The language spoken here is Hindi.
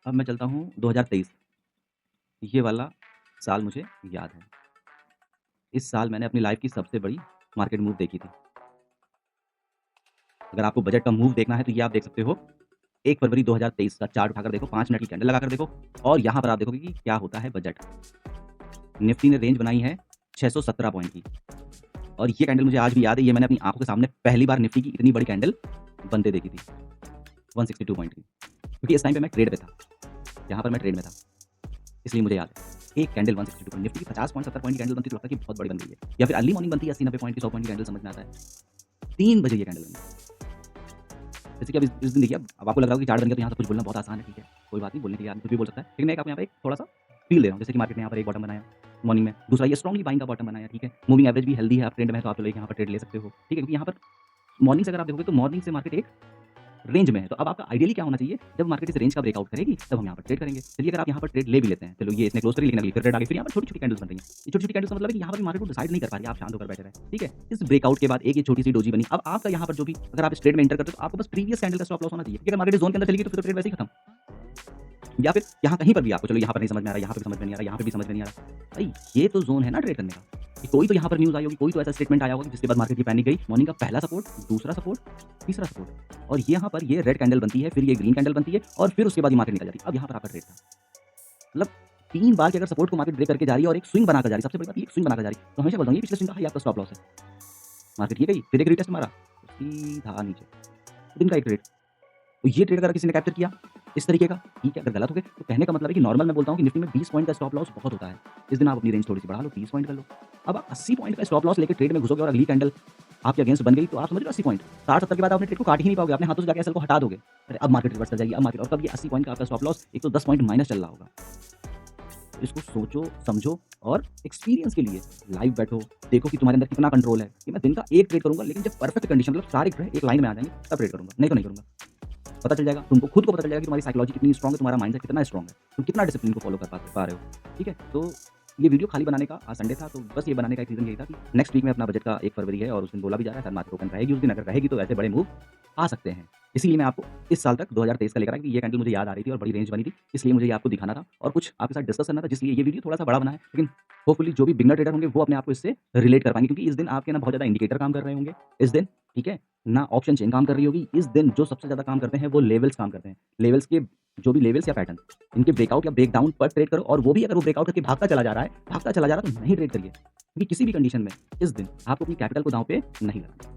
अब मैं चलता हूँ 2023, ये वाला साल मुझे याद है। इस साल मैंने अपनी लाइफ़ की सबसे बड़ी मार्केट मूव देखी थी। अगर आपको बजट का मूव देखना है तो ये आप देख सकते हो, 1 फरवरी 2023 का चार्ट उठाकर देखो, 5 मिनट की कैंडल लगाकर देखो और यहाँ पर आप देखोगे कि क्या होता है बजट। निफ्टी ने रेंज बनाई है 617 पॉइंट की और ये कैंडल मुझे आज भी याद है, ये मैंने अपनी आँखों के सामने पहली बार निफ्टी की इतनी बड़ी कैंडल बनते देखी थी, 162 पॉइंट की। क्योंकि इस टाइम पे मैं ट्रेड पे था, यहाँ पर मैं ट्रेड में था, इसलिए मुझे याद है। एक कैंडल 162 पॉइंट, निफ्टी की 50 पॉइंट 70 पॉइंट की कैंडल बनती तो लगता है कि बहुत बड़ी बन गई है या फिर अर्ली मॉर्निंग बनती है 80-90 पॉइंट की 100 पॉइंट की कैंडल समझ में आता है। 3 बजे ये कैंडल बनी। जैसे कि अब इस दिन देखिए अब आपको लग रहा होगा कि चार्ट बन गया तो यहाँ सब कुछ बोलना बहुत आसान है, ठीक है, कोई बात नहीं, बोलने के लिए आदमी कुछ भी बोल सकता है। लेकिन मैं एक आपको यहाँ पे एक थोड़ा-सा फ़ील दे रहा हूँ, जैसे कि मार्केट ने यहाँ पर एक बॉटम बनाया मॉर्निंग में, दूसरा ये स्ट्रांगली बाइंग का बॉटम बनाया, ठीक है। मूविंग एवरेज भी हेल्दी है, आप ट्रेंड में है तो आप चलो यहाँ पर ट्रेड ले सकते हो, ठीक है। क्योंकि यहाँ पर मॉर्निंग से अगर आप देखोगे तो मॉर्निंग से मार्केट एक रेंज में है, तो अब आपका आइडियली क्या होना चाहिए, जब मार्केट इस रेंज का ब्रेकआउट करेगी, तब हम यहाँ पर ट्रेड करेंगे। चलिए अगर आप यहाँ पर ट्रेड ले भी लेते हैं, चलो ये इसने क्लोज़ करी लेकिन अगली फिर ट्रेड आ गई, फिर यहाँ पर छोटी-छोटी कैंडल्स बन रही हैं। ये छोटी-छोटी कैंडल्स का मतलब है कि यहाँ पर भी मार्केट को डिसाइड नहीं कर पा रही है, आप शांत होकर बैठे रहें, ठीक है। इस ब्रेकआउट के बाद एक ये छोटी-सी डोजी बनी, अब आपका यहाँ पर जो भी अगर आप इस ट्रेड में एंटर करते हो, तो आपको बस प्रीवियस कैंडल का स्टॉप लॉस होना चाहिए, क्योंकि अगर मार्केट इस ज़ोन के अंदर चली गई, तो फिर तो ट्रेड वैसे ही खत्म। या फिर यहाँ कहीं पर भी आपको चलो यहाँ पर नहीं समझ में आ रहा, यहाँ पे भी समझ में नहीं आ रहा, यहाँ पे भी समझ में नहीं आ रहा। भाई ये तो ज़ोन है ना ट्रेड करने का। कि कोई तो यहाँ पर न्यूज़ आई होगी, कोई तो ऐसा स्टेटमेंट आया होगा जिसके बाद मार्केट की पैनिक गई। मॉर्निंग का पहला सपोर्ट, दूसरा सपोर्ट, तीसरा सपोर्ट और यहाँ पर ये रेड कैंडल बनती है, फिर ये ग्रीन कैंडल बनती है और फिर उसके बाद ये मार्केट निकल जाती है। अब यहाँ पर आपका ट्रेड था। मतलब 3 बार की अगर सपोर्ट को मार्केट ब्रेक करके जा रही है और एक स्विंग बनाकर जा रही है, सबसे बड़ी बात ये स्विंग बनाकर जा रही है। तो हमेशा बोलता हूँ ये पिछले स्विंग का हाई आपका स्टॉप लॉस है। मार्केट ये गई, फिर एक रीटेस्ट मारा, तो सीधा नीचे। दिन का एक ट्रेड। तो ये ट्रेड अगर किसी ने कैप्चर किया इस तरीके का, ठीक है, अगर गलत हो गए तो कहने का मतलब है कि नॉर्मल मैं बोलता हूँ कि निफ्टी में 20 पॉइंट का स्टॉप लॉस बहुत होता है। इस दिन आप अपनी रेंज थोड़ी-सी बढ़ा लो, 30 पॉइंट कर लो। अब आप 80 पॉइंट का स्टॉप लॉस लेके ट्रेड में घुसोगे और अगली कैंडल आपके अगेंस्ट बन गई तो आप समझ रहे हो 80 पॉइंट। 60-70 के बाद आप अपने ट्रेड को काट ही नहीं पाओगे, अपने हाथों से जाके एसएल को हटा दोगे। अरे अब मार्केट रिवर्स कर जाएगी, अब मार्केट और कब ये 80 पॉइंट का आपका स्टॉप लॉस 110 पॉइंट माइनस चल रहा होगा। तो इसको सोचो, समझो और एक्सपीरियंस के लिए लाइव बैठो, देखो कि तुम्हारे अंदर कितना कंट्रोल है कि मैं दिन का एक ट्रेड करूँगा लेकिन जब परफेक्ट कंडीशन मतलब सारे ग्रह एक लाइन में आ जाएँगे तब ट्रेड करूँगा, नहीं तो नहीं करूँगा। पता चल जाएगा, तुमको खुद को पता चल जाएगा कि तुम्हारी साइकोलॉजी कितनी स्ट्रॉन्ग है, तुम्हारा माइंडसेट कितना स्ट्रॉन्ग है, तुम कितना डिसिप्लिन को फॉलो कर पा रहे हो, ठीक है? तो ये वीडियो खाली बनाने का आज संडे था, तो बस ये बनाने का एक रीज़न यही था कि नेक्स्ट वीक में अपना बजट का 1 फरवरी है और उस दिन बोला भी जा रहा है शायद मार्केट ओपन रहेगी उस दिन, अगर रहेगी तो ऐसे बड़े मूव आ सकते हैं। इसीलिए मैं आपको इस साल तक 2023 का लेकर आया कि ये कैंडल मुझे याद आ रही थी और बड़ी रेंज बनी थी, इसलिए मुझे ये आपको दिखाना था और कुछ आपके साथ डिस्कस करना था, जिसलिए ये वीडियो थोड़ा-सा बड़ा बना है। लेकिन होपफुली जो भी बिगिनर ट्रेडर होंगे वो अपने आप को इससे रिलेट कर पाएँगे, क्योंकि इस दिन आपके ना बहुत ज़्यादा इंडिकेटर काम कर रहे होंगे, इस दिन, ठीक है? ना ऑप्शन चेन काम कर रही होगी, इस दिन जो सबसे ज़्यादा काम करते हैं वो लेवल्स काम करते हैं। लेवल्स के जो भी लेवल्स या पैटर्न, इनके ब्रेकआउट या ब्रेकडाउन पर ट्रेड करो और वो भी अगर वो ब्रेकआउट करके भागता चला जा रहा है, भागता चला जा रहा है तो नहीं ट्रेड करिए। क्योंकि किसी भी कंडीशन में इस दिन आपको अपनी कैपिटल को दाँव पे नहीं लगाना।